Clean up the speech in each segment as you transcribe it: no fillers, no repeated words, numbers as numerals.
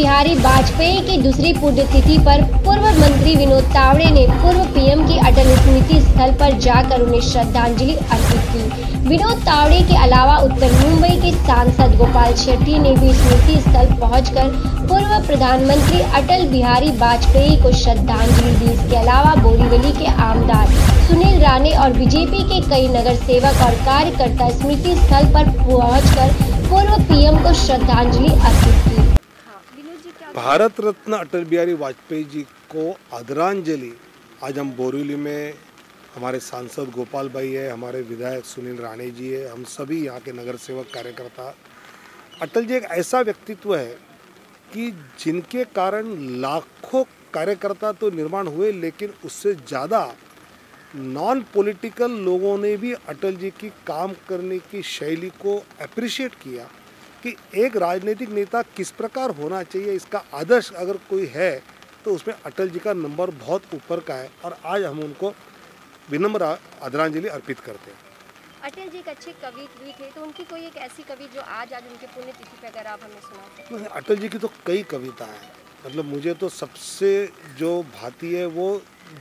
बिहारी वाजपेयी की दूसरी पुण्यतिथि पर पूर्व मंत्री विनोद तावड़े ने पूर्व पीएम की अटल स्मृति स्थल पर जाकर उन्हें श्रद्धांजलि अर्पित की। विनोद तावड़े के अलावा उत्तर मुंबई के सांसद गोपाल शेट्टी ने भी स्मृति स्थल पहुंचकर पूर्व प्रधानमंत्री अटल बिहारी वाजपेयी को श्रद्धांजलि दी। इसके अलावा बोरीवली के आमदार सुनील राणे और बीजेपी के कई नगर सेवक और कार्यकर्ता स्मृति स्थल पर पहुंचकर पूर्व पीएम को श्रद्धांजलि अर्पित की। भारत रत्न अटल बिहारी वाजपेयी जी को आदरांजलि आज हम बोरीवली में हमारे सांसद गोपाल भाई है, हमारे विधायक सुनील राणे जी है, हम सभी यहाँ के नगर सेवक कार्यकर्ता। अटल जी एक ऐसा व्यक्तित्व है कि जिनके कारण लाखों कार्यकर्ता तो निर्माण हुए, लेकिन उससे ज़्यादा नॉन पॉलिटिकल लोगों ने भी अटल जी की काम करने की शैली को अप्रिशिएट किया कि एक राजनीतिक नेता किस प्रकार होना चाहिए, इसका आदर्श अगर कोई है तो उसमें अटल जी का नंबर बहुत ऊपर का है। और आज हम उनको विनम्र आदरांजलि अर्पित करते हैं। अटल जी एक अच्छे कवि भी थे, तो उनकी कोई एक ऐसी कवि जो आज उनके पुण्यतिथि पर अगर आप हमें सुना सकते हैं। अटल जी की तो कई कविता हैं, मतलब मुझे तो सबसे जो भाती है वो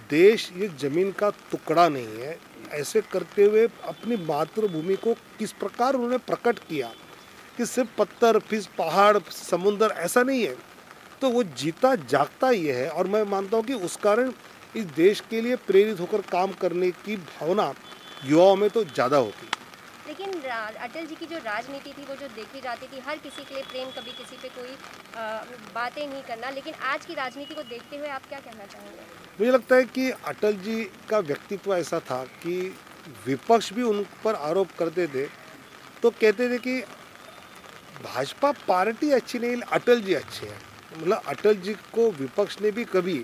देश ये जमीन का टुकड़ा नहीं है, ऐसे करते हुए अपनी मातृभूमि को किस प्रकार उन्होंने प्रकट किया कि सिर्फ पत्थर फिर पहाड़ समुंदर ऐसा नहीं है, तो वो जीता जागता ये है। और मैं मानता हूँ कि उस कारण इस देश के लिए प्रेरित होकर काम करने की भावना युवाओं में तो ज़्यादा होती। लेकिन अटल जी की जो राजनीति थी वो जो देखी जाती थी, हर किसी के लिए प्रेम, कभी किसी पे कोई बातें नहीं करना, लेकिन आज की राजनीति को देखते हुए आप क्या कहना चाहेंगे? मुझे लगता है कि अटल जी का व्यक्तित्व ऐसा था कि विपक्ष भी उन पर आरोप करते थे तो कहते थे कि भाजपा पार्टी अच्छी नहीं, अटल जी अच्छे हैं। मतलब अटल जी को विपक्ष ने भी कभी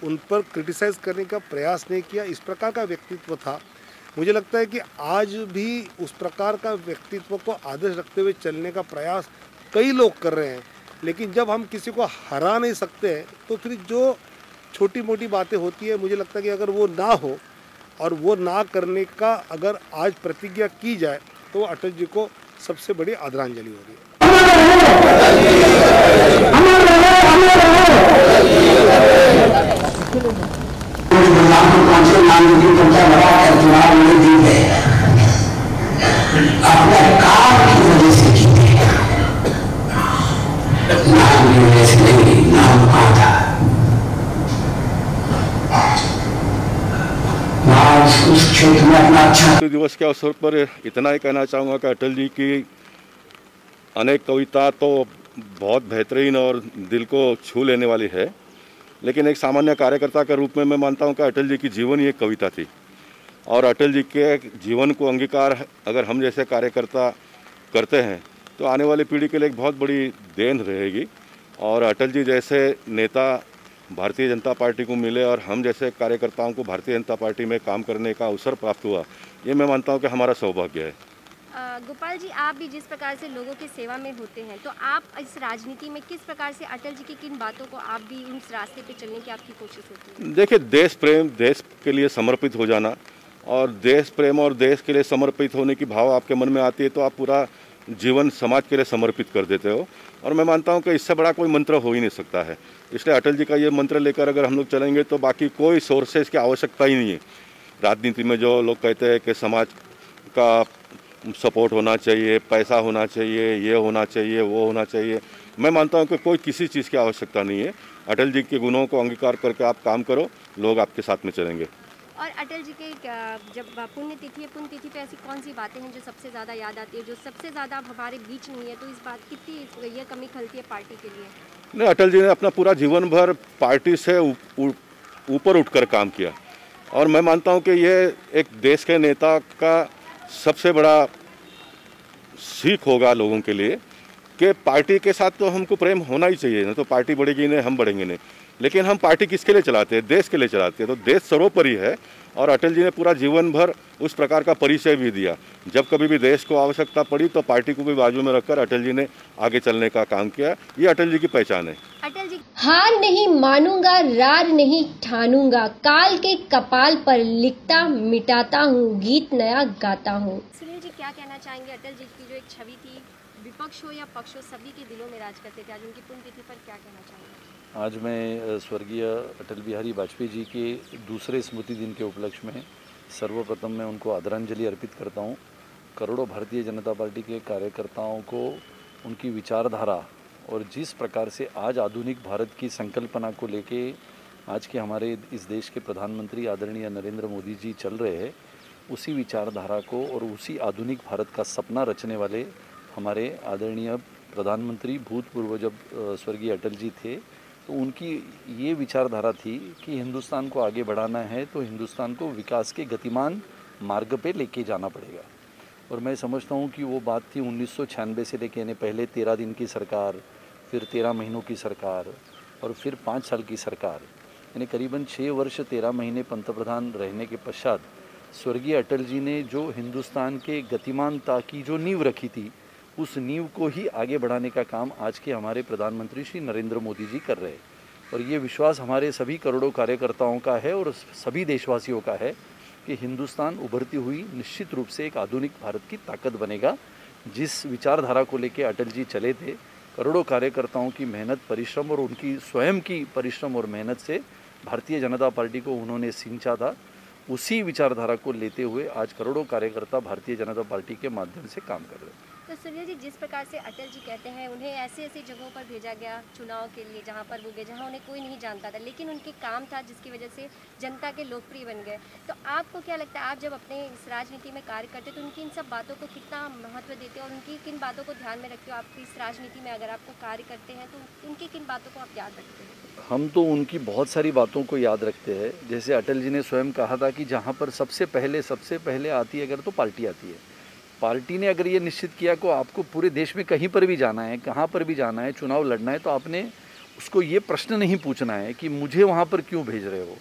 उन पर क्रिटिसाइज करने का प्रयास नहीं किया, इस प्रकार का व्यक्तित्व था। मुझे लगता है कि आज भी उस प्रकार का व्यक्तित्व को आदर्श रखते हुए चलने का प्रयास कई लोग कर रहे हैं, लेकिन जब हम किसी को हरा नहीं सकते हैं तो फिर जो छोटी मोटी बातें होती है, मुझे लगता है कि अगर वो ना हो और वो ना करने का अगर आज प्रतिज्ञा की जाए तो अटल जी को सबसे बड़ी आदरांजलि होगी। दिवस के अवसर पर इतना ही कहना चाहूँगा कि अटल जी की अनेक कविता तो बहुत बेहतरीन और दिल को छू लेने वाली है, लेकिन एक सामान्य कार्यकर्ता के रूप में मैं मानता हूँ कि अटल जी की जीवन ही एक कविता थी। और अटल जी के जीवन को अंगीकार अगर हम जैसे कार्यकर्ता करते हैं तो आने वाली पीढ़ी के लिए एक बहुत बड़ी देन रहेगी। और अटल जी जैसे नेता भारतीय जनता पार्टी को मिले और हम जैसे कार्यकर्ताओं को भारतीय जनता पार्टी में काम करने का अवसर प्राप्त हुआ, ये मैं मानता हूँ कि हमारा सौभाग्य है। गोपाल जी, आप भी जिस प्रकार से लोगों की सेवा में होते हैं, तो आप इस राजनीति में किस प्रकार से अटल जी की किन बातों को आप भी उस रास्ते पे चलने की आपकी कोशिश होती है? देखिए, देश प्रेम, देश के लिए समर्पित हो जाना और देश प्रेम और देश के लिए समर्पित होने की भाव आपके मन में आती है तो आप पूरा जीवन समाज के लिए समर्पित कर देते हो। और मैं मानता हूँ कि इससे बड़ा कोई मंत्र हो ही नहीं सकता है। इसलिए अटल जी का ये मंत्र लेकर अगर हम लोग चलेंगे तो बाकी कोई सोर्सेज की आवश्यकता ही नहीं है। राजनीति में जो लोग कहते हैं कि समाज का सपोर्ट होना चाहिए, पैसा होना चाहिए, ये होना चाहिए, वो होना चाहिए, मैं मानता हूँ कि कोई किसी चीज़ की आवश्यकता नहीं है। अटल जी के गुणों को अंगीकार करके आप काम करो, लोग आपके साथ में चलेंगे। और अटल जी के जब पुण्यतिथि है, पुण्यतिथि पे ऐसी कौन सी बातें हैं जो सबसे ज़्यादा याद आती है, जो सबसे ज़्यादा हमारे बीच नहीं है, तो इस बात कितनी ये कमी खलती है पार्टी के लिए? नहीं, अटल जी ने अपना पूरा जीवन भर पार्टी से ऊपर उठकर काम किया और मैं मानता हूं कि ये एक देश के नेता का सबसे बड़ा सीख होगा लोगों के लिए कि पार्टी के साथ तो हमको प्रेम होना ही चाहिए, ना तो पार्टी बढ़ेगी नहीं, हम बढ़ेंगे नहीं। लेकिन हम पार्टी किसके लिए चलाते हैं? देश के लिए चलाते हैं, तो देश सर्वोपरि है। और अटल जी ने पूरा जीवन भर उस प्रकार का परिचय भी दिया। जब कभी भी देश को आवश्यकता पड़ी तो पार्टी को भी बाजू में रखकर अटल जी ने आगे चलने का काम किया। ये अटल जी की पहचान है। अटल जी हार नहीं मानूंगा, रार नहीं ठानूंगा, काल के कपाल पर लिखता मिटाता हूँ, गीत नया गाता हूँ। सुनील जी क्या कहना चाहेंगे? अटल जी की जो एक छवि थी विपक्ष हो या पक्ष हो, सभी के दिलों में राज करते थे। आज उनकी पुण्यतिथि पर क्या कहना चाहेंगे? आज मैं स्वर्गीय अटल बिहारी वाजपेयी जी के दूसरे स्मृति दिन के उपलक्ष्य में सर्वप्रथम मैं उनको आदरांजलि अर्पित करता हूँ। करोड़ों भारतीय जनता पार्टी के कार्यकर्ताओं को उनकी विचारधारा और जिस प्रकार से आज आधुनिक भारत की संकल्पना को लेके आज के हमारे इस देश के प्रधानमंत्री आदरणीय नरेंद्र मोदी जी चल रहे हैं, उसी विचारधारा को और उसी आधुनिक भारत का सपना रचने वाले हमारे आदरणीय प्रधानमंत्री भूतपूर्व जब स्वर्गीय अटल जी थे, तो उनकी ये विचारधारा थी कि हिंदुस्तान को आगे बढ़ाना है तो हिंदुस्तान को विकास के गतिमान मार्ग पे लेके जाना पड़ेगा। और मैं समझता हूँ कि वो बात थी 1996 से लेके यानी पहले 13 दिन की सरकार, फिर 13 महीनों की सरकार और फिर 5 साल की सरकार, यानी करीबन 6 वर्ष 13 महीने पंतप्रधान रहने के पश्चात स्वर्गीय अटल जी ने जो हिंदुस्तान के गतिमानता की जो नींव रखी थी, उस नींव को ही आगे बढ़ाने का काम आज के हमारे प्रधानमंत्री श्री नरेंद्र मोदी जी कर रहे हैं। और ये विश्वास हमारे सभी करोड़ों कार्यकर्ताओं का है और सभी देशवासियों का है कि हिंदुस्तान उभरती हुई निश्चित रूप से एक आधुनिक भारत की ताकत बनेगा। जिस विचारधारा को लेके अटल जी चले थे, करोड़ों कार्यकर्ताओं की मेहनत, परिश्रम और उनकी स्वयं की परिश्रम और मेहनत से भारतीय जनता पार्टी को उन्होंने सिंचा था, उसी विचारधारा को लेते हुए आज करोड़ों कार्यकर्ता भारतीय जनता पार्टी के माध्यम से काम कर रहे हैं। तो सूर्य जी, जिस प्रकार से अटल जी कहते हैं उन्हें ऐसी ऐसी जगहों पर भेजा गया चुनाव के लिए जहां पर वो गए जहां उन्हें कोई नहीं जानता था, लेकिन उनके काम था जिसकी वजह से जनता के लोकप्रिय बन गए। तो आपको क्या लगता है, आप जब अपने इस राजनीति में कार्य करते तो उनकी इन सब बातों को कितना महत्व देते हो और उनकी किन बातों को ध्यान में रखते हो? आप इस राजनीति में अगर आपको कार्य करते हैं तो उनकी किन बातों को आप याद रखते हैं? हम तो उनकी बहुत सारी बातों को याद रखते हैं। जैसे अटल जी ने स्वयं कहा था कि जहाँ पर सबसे पहले आती है अगर तो पार्टी आती है। पार्टी ने अगर ये निश्चित किया कि आपको पूरे देश में कहीं पर भी जाना है, कहाँ पर भी जाना है, चुनाव लड़ना है, तो आपने उसको ये प्रश्न नहीं पूछना है कि मुझे वहाँ पर क्यों भेज रहे हो।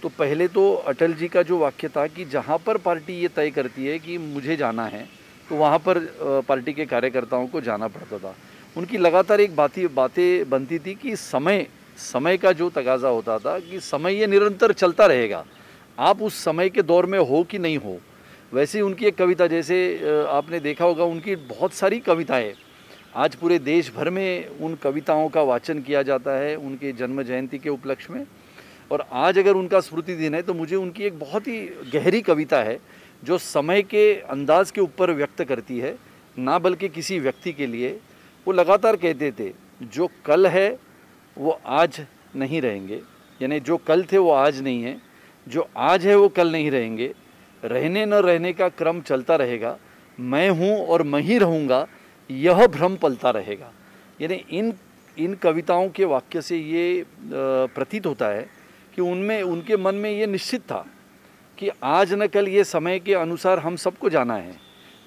तो पहले तो अटल जी का जो वाक्य था कि जहाँ पर पार्टी ये तय करती है कि मुझे जाना है तो वहाँ पर पार्टी के कार्यकर्ताओं को जाना पड़ता था। उनकी लगातार एक बातें बनती थी कि समय का जो तकाजा होता था कि समय ये निरंतर चलता रहेगा, आप उस समय के दौर में हो कि नहीं हो। वैसे उनकी एक कविता, जैसे आपने देखा होगा, उनकी बहुत सारी कविताएं आज पूरे देश भर में उन कविताओं का वाचन किया जाता है उनके जन्म जयंती के उपलक्ष्य में। और आज अगर उनका स्मृति दिन है तो मुझे उनकी एक बहुत ही गहरी कविता है जो समय के अंदाज के ऊपर व्यक्त करती है, ना बल्कि किसी व्यक्ति के लिए। वो लगातार कहते थे जो कल है वो आज नहीं रहेंगे, यानी जो कल थे वो आज नहीं है, जो आज है वो कल नहीं रहेंगे, रहने न रहने का क्रम चलता रहेगा, मैं हूँ और मैं ही रहूँगा, यह भ्रम पलता रहेगा। यानी इन कविताओं के वाक्य से ये प्रतीत होता है कि उनमें उनके मन में ये निश्चित था कि आज न कल ये समय के अनुसार हम सबको जाना है,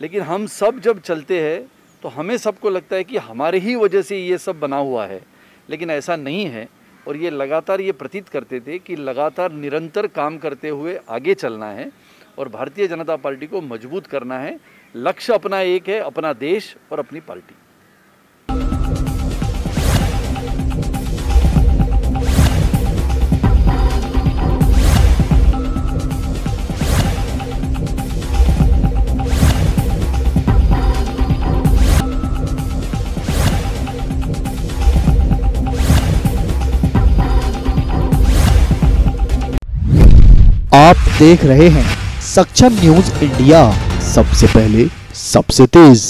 लेकिन हम सब जब चलते हैं तो हमें सबको लगता है कि हमारे ही वजह से ये सब बना हुआ है, लेकिन ऐसा नहीं है। और ये लगातार ये प्रतीत करते थे कि लगातार निरंतर काम करते हुए आगे चलना है और भारतीय जनता पार्टी को मजबूत करना है। लक्ष्य अपना एक है, अपना देश और अपनी पार्टी। आप देख रहे हैं सक्षम न्यूज इंडिया, सबसे पहले सबसे तेज।